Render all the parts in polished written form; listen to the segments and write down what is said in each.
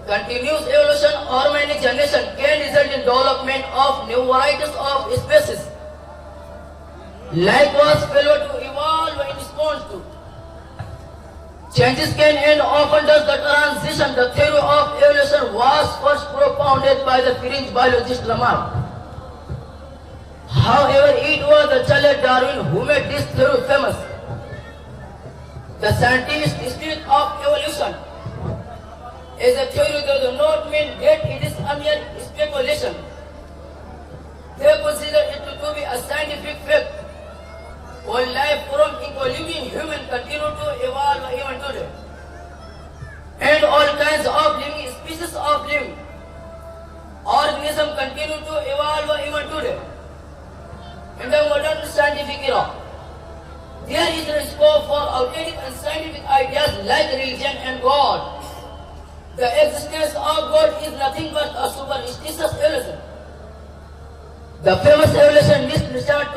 Continuous evolution or many generations can result in development of new varieties of species. Life was failure to evolve in response to changes can and often does the transition. The theory of evolution was first propounded by the French biologist Lamarck. However, it was the Charles Darwin who made this theory famous. The scientific spirit of evolution is a theory that does not mean that it is a mere speculation. They consider it to be a scientific fact. All life from including human continue to evolve even today. And all kinds of living species of living organisms continue to evolve even today. In the modern scientific era, there is a scope for outdated and scientific ideas like religion and God. The existence of God is nothing but a superstitious illusion. The famous evolution Richard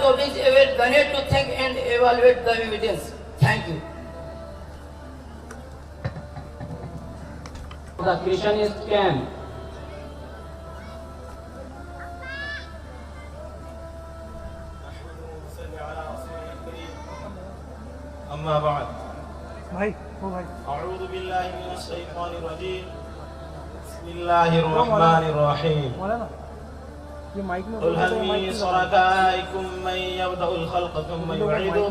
Dawkins evaluated the need to think and evaluate the evidence. Thank you. The creationist can. أما بعد أعوذ بالله من الشيطان الرجيم بسم الله الرحمن الرحيم قل هل من شركائكم من يبدأ الخلق ثم يعيده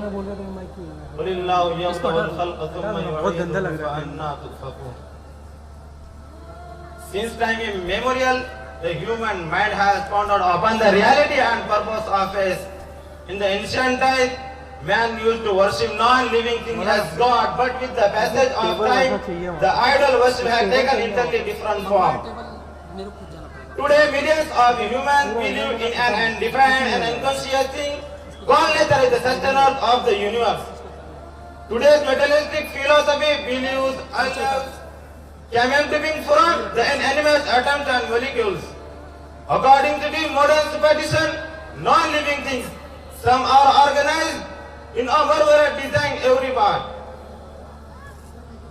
قل الله يبدأ الخلق ثم يعيده فأنى تؤفكون. Since time immemorial, the human mind has pondered upon the reality and purpose of faith. In the ancient times, man used to worship non-living things as God, but with the passage of time, the idol worship has taken entirely different form. Today, millions of humans believe in an undefined and unconscious thing. God nature is the sustainer of the universe. Today's materialistic philosophy believes Allah came to being from the inanimate atoms and molecules. According to the modern superstition, non-living things, some are organized in a marvelous design every part.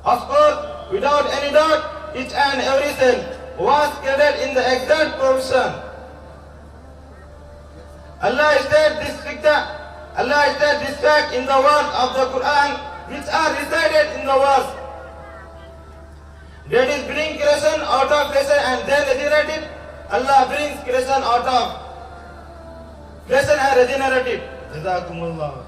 Of course, without any doubt, each and every cell was created in the exact proportion. Allah stated this fact in the words of the Quran, which are recited in the verse. That is, bring creation out of creation and then regenerate it. Allah brings creation out of creation and regenerate it. Jazakumullah.